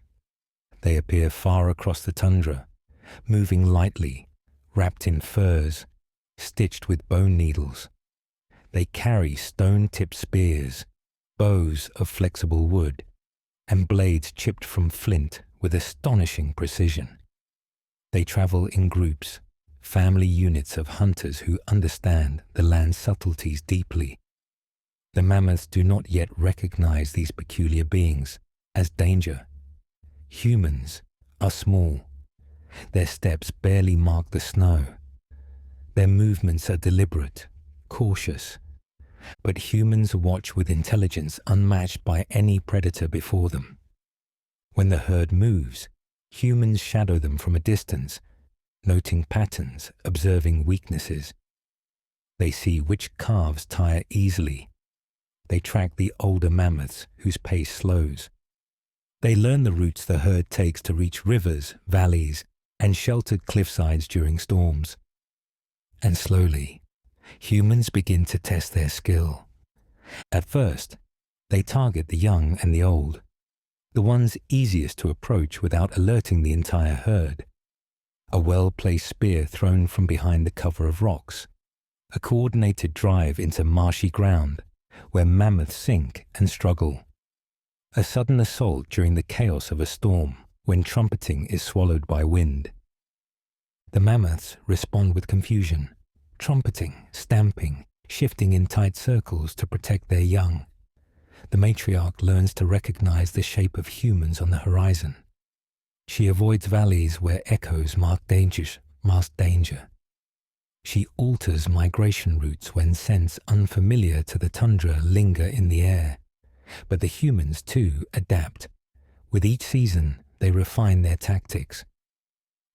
[SPEAKER 1] They appear far across the tundra, moving lightly, wrapped in furs, stitched with bone needles. They carry stone-tipped spears, bows of flexible wood, and blades chipped from flint with astonishing precision. They travel in groups, family units of hunters who understand the land's subtleties deeply. The mammoths do not yet recognize these peculiar beings as danger. Humans are small. Their steps barely mark the snow. Their movements are deliberate, cautious. But humans watch with intelligence unmatched by any predator before them. When the herd moves, humans shadow them from a distance, noting patterns, observing weaknesses. They see which calves tire easily. They track the older mammoths whose pace slows. They learn the routes the herd takes to reach rivers, valleys, and sheltered cliffsides during storms. And slowly, humans begin to test their skill. At first, they target the young and the old, the ones easiest to approach without alerting the entire herd. A well-placed spear thrown from behind the cover of rocks, a coordinated drive into marshy ground where mammoths sink and struggle. A sudden assault during the chaos of a storm when trumpeting is swallowed by wind. The mammoths respond with confusion, trumpeting, stamping, shifting in tight circles to protect their young. The matriarch learns to recognize the shape of humans on the horizon. She avoids valleys where echoes mask danger. She alters migration routes when scents unfamiliar to the tundra linger in the air. But the humans, too, adapt. With each season, they refine their tactics.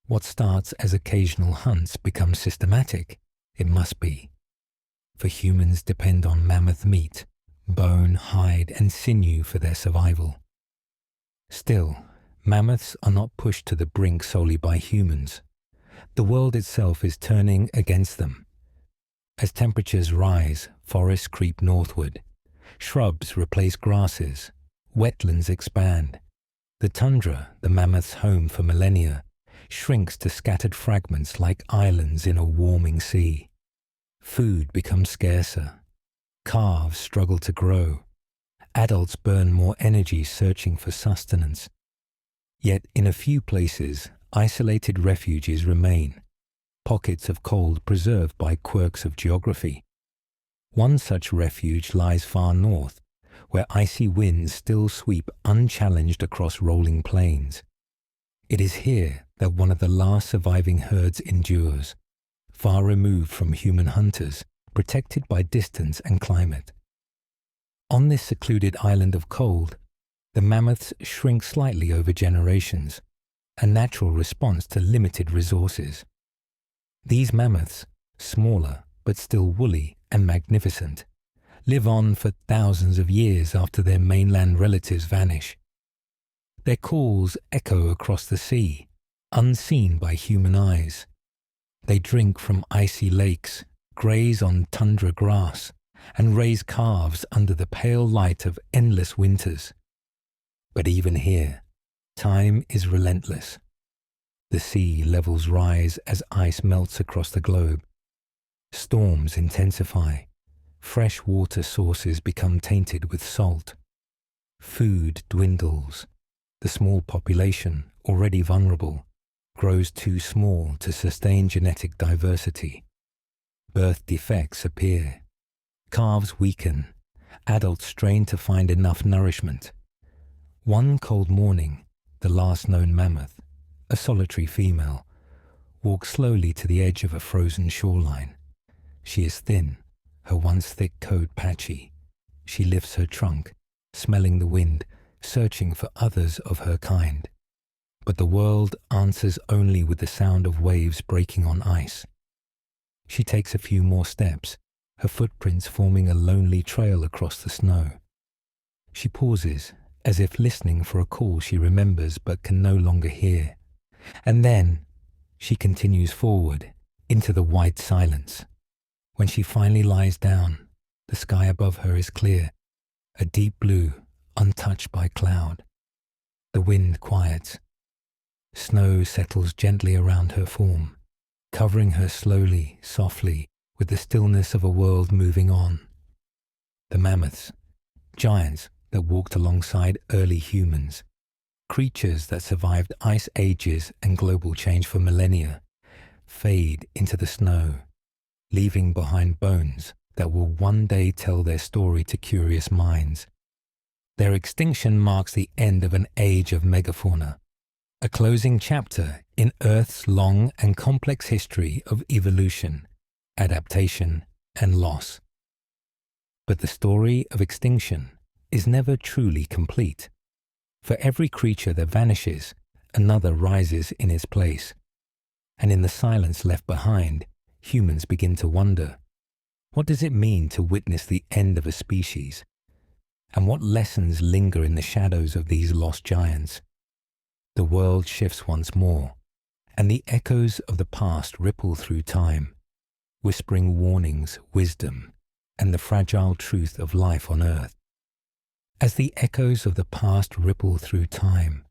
[SPEAKER 1] What starts as occasional hunts becomes systematic. It must be. For humans depend on mammoth meat, bone, hide, and sinew for their survival. Still, mammoths are not pushed to the brink solely by humans. The world itself is turning against them. As temperatures rise, forests creep northward. Shrubs replace grasses. Wetlands expand. The tundra, the mammoth's home for millennia, shrinks to scattered fragments like islands in a warming sea. Food becomes scarcer. Calves struggle to grow. Adults burn more energy searching for sustenance. Yet in a few places, isolated refuges remain, pockets of cold preserved by quirks of geography. One such refuge lies far north, where icy winds still sweep unchallenged across rolling plains. It is here that one of the last surviving herds endures, far removed from human hunters, protected by distance and climate. On this secluded island of cold, the mammoths shrink slightly over generations, a natural response to limited resources. These mammoths, smaller but still woolly and magnificent, live on for thousands of years after their mainland relatives vanish. Their calls echo across the sea, unseen by human eyes. They drink from icy lakes, graze on tundra grass, and raise calves under the pale light of endless winters. But even here, time is relentless. The sea levels rise as ice melts across the globe. Storms intensify. Fresh water sources become tainted with salt. Food dwindles. The small population, already vulnerable, grows too small to sustain genetic diversity. Birth defects appear. Calves weaken. Adults strain to find enough nourishment. One cold morning, the last known mammoth, a solitary female, walks slowly to the edge of a frozen shoreline. She is thin, her once thick coat patchy. She lifts her trunk, smelling the wind, searching for others of her kind. But the world answers only with the sound of waves breaking on ice. She takes a few more steps, her footprints forming a lonely trail across the snow. She pauses, as if listening for a call she remembers but can no longer hear. And then She continues forward into the white silence. When she finally lies down, the sky above her is clear, a deep blue, untouched by cloud. The wind quiets. Snow settles gently around her form, covering her slowly, softly, with the stillness of a world moving on. The mammoths, giants that walked alongside early humans, creatures that survived ice ages and global change for millennia, fade into the snow, leaving behind bones that will one day tell their story to curious minds. Their extinction marks the end of an age of megafauna, a closing chapter in Earth's long and complex history of evolution, adaptation, and loss. But the story of extinction is never truly complete. For every creature that vanishes, another rises in its place. And in the silence left behind, humans begin to wonder, what does it mean to witness the end of a species? And what lessons linger in the shadows of these lost giants? The world shifts once more, and the echoes of the past ripple through time, whispering warnings, wisdom, and the fragile truth of life on Earth. As the echoes of the past ripple through time,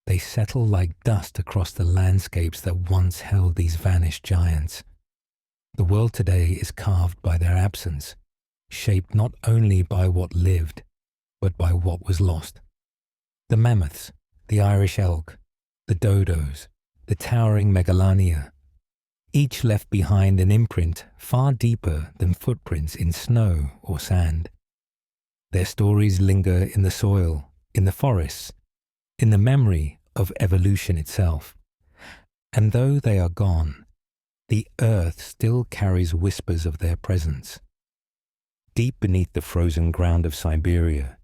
[SPEAKER 1] they settle like dust across the landscapes that once held these vanished giants. The world today is carved by their absence, shaped not only by what lived, but by what was lost. The mammoths, the Irish elk, the dodos, the towering Megalania, each left behind an imprint far deeper than footprints in snow or sand. Their stories linger in the soil, in the forests, in the memory of evolution itself. And though they are gone, the earth still carries whispers of their presence. Deep beneath the frozen ground of Siberia,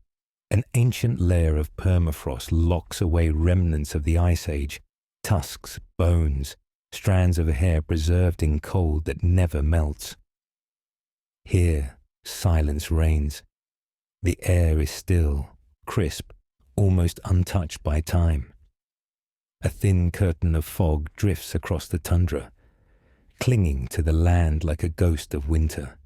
[SPEAKER 1] an ancient layer of permafrost locks away remnants of the ice age, tusks, bones, strands of hair preserved in cold that never melts. Here, silence reigns. The air is still, crisp, almost untouched by time. A thin curtain of fog drifts across the tundra, clinging to the land like a ghost of winter.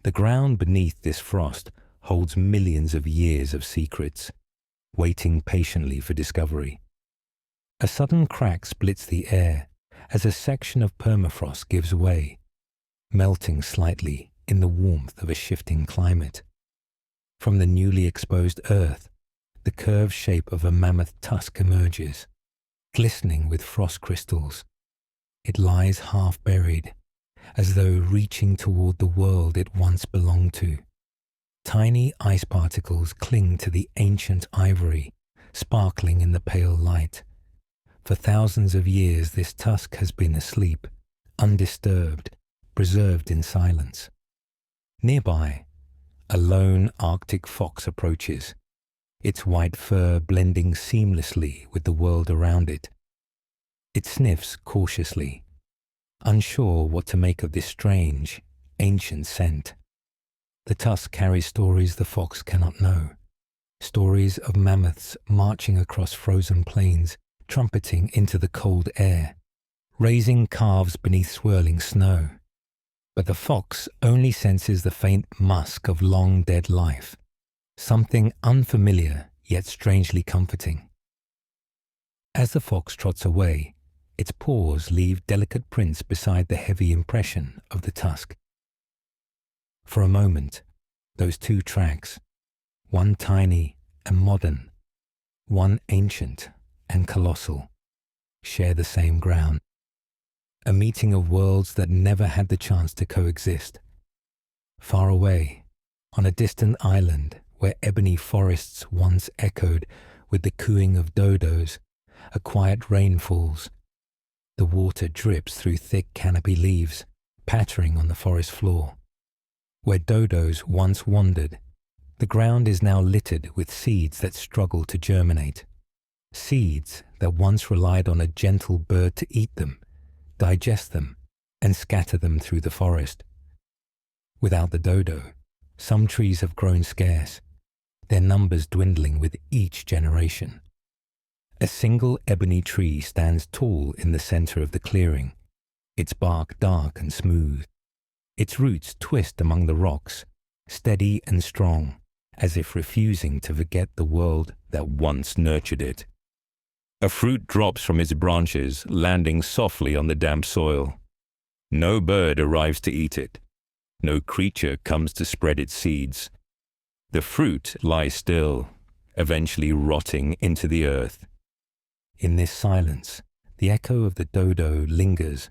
[SPEAKER 1] The ground beneath this frost holds millions of years of secrets, waiting patiently for discovery. A sudden crack splits the air as a section of permafrost gives way, melting slightly in the warmth of a shifting climate. From the newly exposed earth, the curved shape of a mammoth tusk emerges, glistening with frost crystals. It lies half buried, as though reaching toward the world it once belonged to. Tiny ice particles cling to the ancient ivory, sparkling in the pale light. For thousands of years this tusk has been asleep, undisturbed, preserved in silence. Nearby, a lone Arctic fox approaches, its white fur blending seamlessly with the world around it. It sniffs cautiously, unsure what to make of this strange, ancient scent. The tusk carries stories the fox cannot know, stories of mammoths marching across frozen plains, trumpeting into the cold air, raising calves beneath swirling snow. But the fox only senses the faint musk of long-dead life, something unfamiliar yet strangely comforting. As the fox trots away, its paws leave delicate prints beside the heavy impression of the tusk. For a moment, those two tracks, one tiny and modern, one ancient and colossal, share the same ground. A meeting of worlds that never had the chance to coexist. Far away, on a distant island where ebony forests once echoed with the cooing of dodos, a quiet rain falls. The water drips through thick canopy leaves, pattering on the forest floor. Where dodos once wandered, the ground is now littered with seeds that struggle to germinate. Seeds that once relied on a gentle bird to eat them, digest them, and scatter them through the forest. Without the dodo, some trees have grown scarce, their numbers dwindling with each generation. A single ebony tree stands tall in the center of the clearing, its bark dark and smooth. Its roots twist among the rocks, steady and strong, as if refusing to forget the world that once nurtured it. A fruit drops from its branches, landing softly on the damp soil. No bird arrives to eat it. No creature comes to spread its seeds. The fruit lies still, eventually rotting into the earth. In this silence, the echo of the dodo lingers,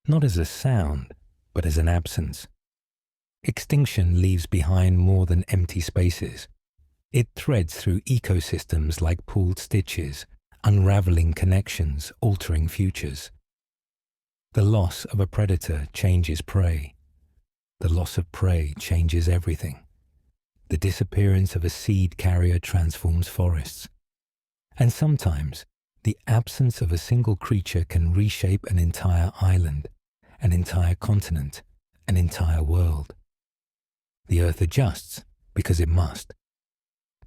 [SPEAKER 1] not as a sound, but as an absence. Extinction leaves behind more than empty spaces. It threads through ecosystems like pulled stitches, unraveling connections, altering futures. The loss of a predator changes prey. The loss of prey changes everything. The disappearance of a seed carrier transforms forests. And sometimes, the absence of a single creature can reshape an entire island, an entire continent, an entire world. The earth adjusts because it must,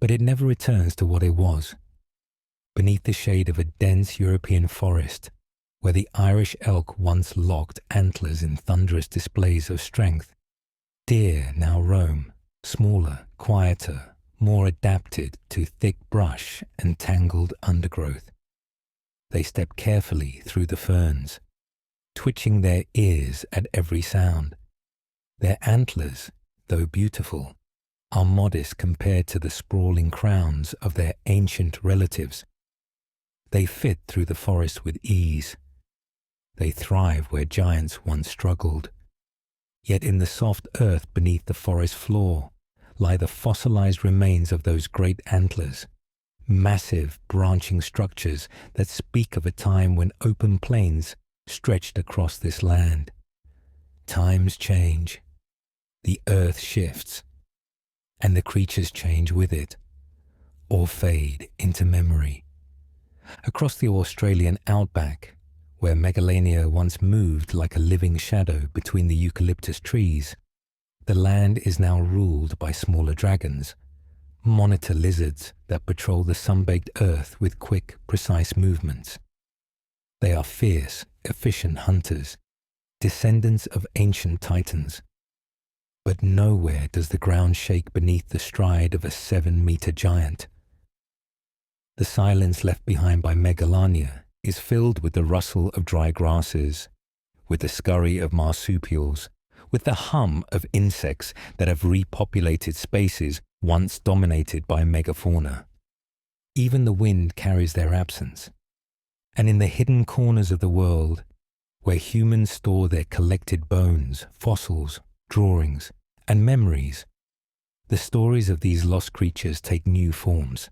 [SPEAKER 1] but it never returns to what it was. Beneath the shade of a dense European forest, where the Irish elk once locked antlers in thunderous displays of strength, deer now roam, smaller, quieter, more adapted to thick brush and tangled undergrowth. They step carefully through the ferns, twitching their ears at every sound. Their antlers, though beautiful, are modest compared to the sprawling crowns of their ancient relatives. They fit through the forest with ease. They thrive where giants once struggled. Yet in the soft earth beneath the forest floor lie the fossilized remains of those great antlers, massive branching structures that speak of a time when open plains stretched across this land. Times change, the earth shifts, and the creatures change with it, or fade into memory. Across the Australian outback, where Megalania once moved like a living shadow between the eucalyptus trees, the land is now ruled by smaller dragons, monitor lizards that patrol the sun-baked earth with quick, precise movements. They are fierce, efficient hunters, descendants of ancient titans. But nowhere does the ground shake beneath the stride of a 7-meter giant. The silence left behind by Megalania is filled with the rustle of dry grasses, with the scurry of marsupials, with the hum of insects that have repopulated spaces once dominated by megafauna. Even the wind carries their absence. And in the hidden corners of the world, where humans store their collected bones, fossils, drawings, and memories, the stories of these lost creatures take new forms.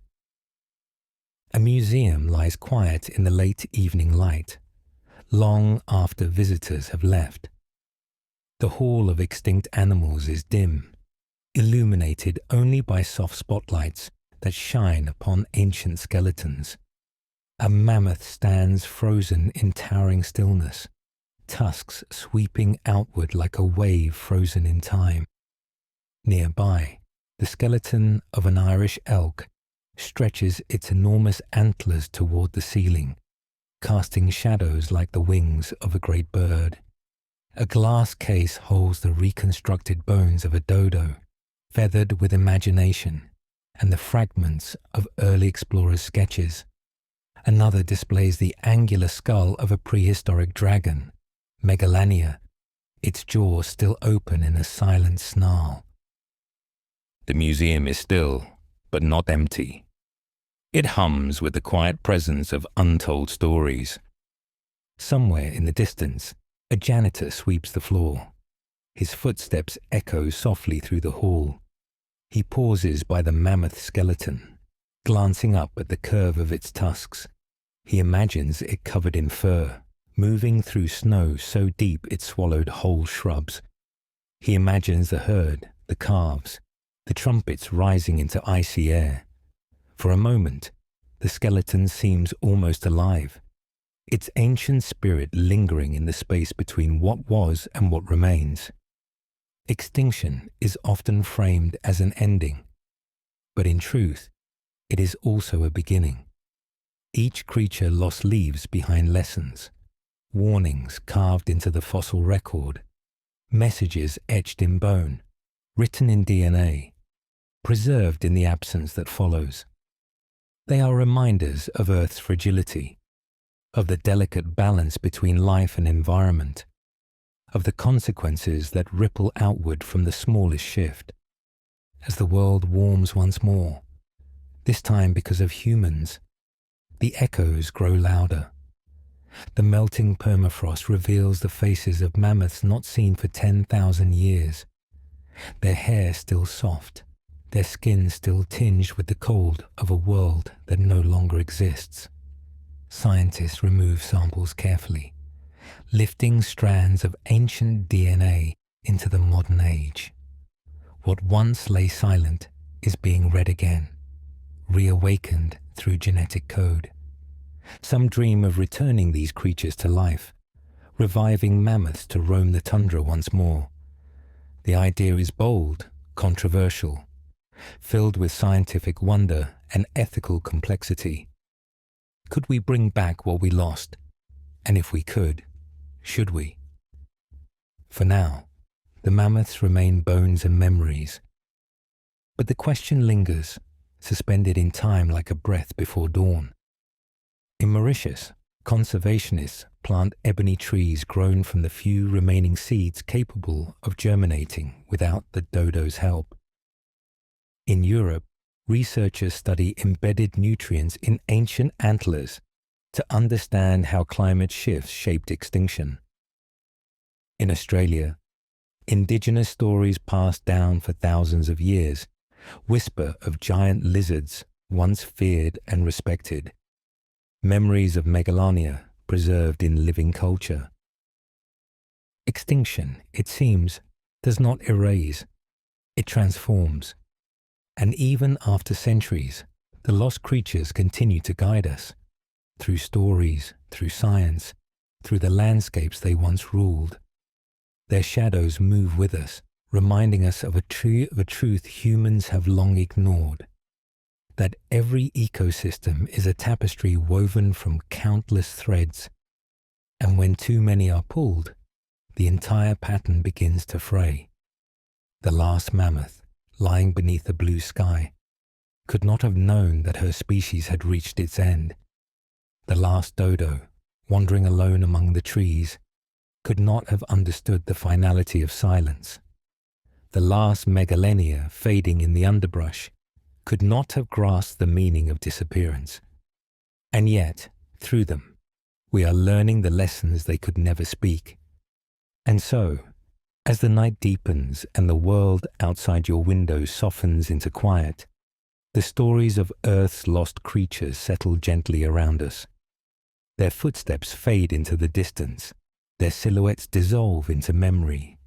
[SPEAKER 1] A museum lies quiet in the late evening light, long after visitors have left. The hall of extinct animals is dim, illuminated only by soft spotlights that shine upon ancient skeletons. A mammoth stands frozen in towering stillness, tusks sweeping outward like a wave frozen in time. Nearby, the skeleton of an Irish elk stretches its enormous antlers toward the ceiling, casting shadows like the wings of a great bird. A glass case holds the reconstructed bones of a dodo, feathered with imagination, and the fragments of early explorers' sketches. Another displays the angular skull of a prehistoric dragon, Megalania, its jaws still open in a silent snarl. The museum is still, but not empty. It hums with the quiet presence of untold stories. Somewhere in the distance, a janitor sweeps the floor. His footsteps echo softly through the hall. He pauses by the mammoth skeleton, glancing up at the curve of its tusks. He imagines it covered in fur, moving through snow so deep it swallowed whole shrubs. He imagines the herd, the calves, the trumpets rising into icy air. For a moment, the skeleton seems almost alive, its ancient spirit lingering in the space between what was and what remains. Extinction is often framed as an ending, but in truth, it is also a beginning. Each creature lost leaves behind lessons, warnings carved into the fossil record, messages etched in bone, written in DNA, preserved in the absence that follows. They are reminders of Earth's fragility, of the delicate balance between life and environment, of the consequences that ripple outward from the smallest shift. As the world warms once more, this time because of humans, the echoes grow louder. The melting permafrost reveals the faces of mammoths not seen for 10,000 years. Their hair still soft, their skin still tinged with the cold of a world that no longer exists. Scientists remove samples carefully, lifting strands of ancient DNA into the modern age. What once lay silent is being read again, reawakened through genetic code. Some dream of returning these creatures to life, reviving mammoths to roam the tundra once more. The idea is bold, controversial, filled with scientific wonder and ethical complexity. Could we bring back what we lost? And if we could, should we? For now, the mammoths remain bones and memories. But the question lingers, suspended in time like a breath before dawn. In Mauritius, conservationists plant ebony trees grown from the few remaining seeds capable of germinating without the dodo's help. In Europe, researchers study embedded nutrients in ancient antlers to understand how climate shifts shaped extinction. In Australia, indigenous stories passed down for thousands of years whisper of giant lizards once feared and respected. Memories of Megalania preserved in living culture. Extinction, it seems, does not erase, it transforms. And even after centuries, the lost creatures continue to guide us, through stories, through science, through the landscapes they once ruled. Their shadows move with us, reminding us of a truth humans have long ignored, that every ecosystem is a tapestry woven from countless threads, and when too many are pulled, the entire pattern begins to fray. The last mammoth, lying beneath the blue sky, could not have known that her species had reached its end. The last dodo, wandering alone among the trees, could not have understood the finality of silence. The last Megalania fading in the underbrush could not have grasped the meaning of disappearance. And yet, through them, we are learning the lessons they could never speak. And so, as the night deepens and the world outside your window softens into quiet, the stories of Earth's lost creatures settle gently around us. Their footsteps fade into the distance, their silhouettes dissolve into memory,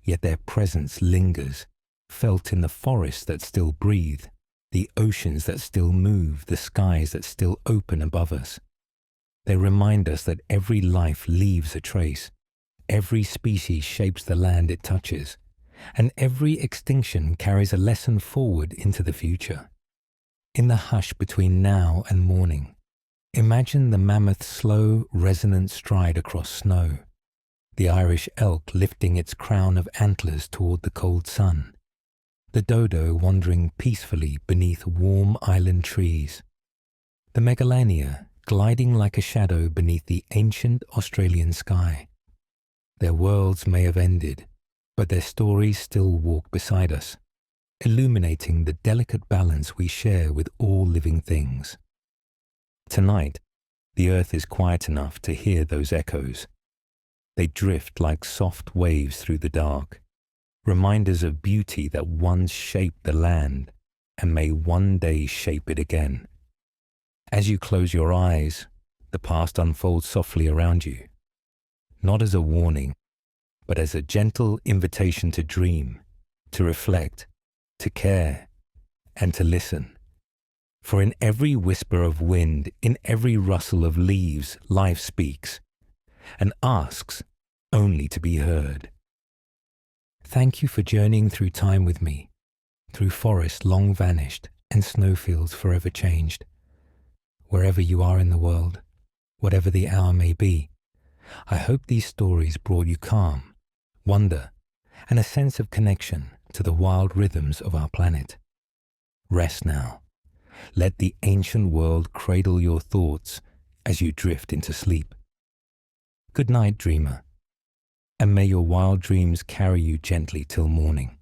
[SPEAKER 1] yet their presence lingers, felt in the forests that still breathe, the oceans that still move, the skies that still open above us. They remind us that every life leaves a trace, every species shapes the land it touches, and every extinction carries a lesson forward into the future. In the hush between now and morning, imagine the mammoth's slow, resonant stride across snow, the Irish elk lifting its crown of antlers toward the cold sun, the dodo wandering peacefully beneath warm island trees, the Megalania gliding like a shadow beneath the ancient Australian sky. Their worlds may have ended, but their stories still walk beside us, illuminating the delicate balance we share with all living things. Tonight, the earth is quiet enough to hear those echoes. They drift like soft waves through the dark, reminders of beauty that once shaped the land and may one day shape it again. As you close your eyes, the past unfolds softly around you, not as a warning, but as a gentle invitation to dream, to reflect, to care, and to listen. For in every whisper of wind, in every rustle of leaves, life speaks and asks only to be heard. Thank you for journeying through time with me, through forests long vanished and snowfields forever changed. wherever you are in the world, whatever the hour may be. I hope these stories brought you calm, wonder, and a sense of connection to the wild rhythms of our planet. Rest now. Let the ancient world cradle your thoughts as you drift into sleep. Good night, dreamer, and may your wild dreams carry you gently till morning.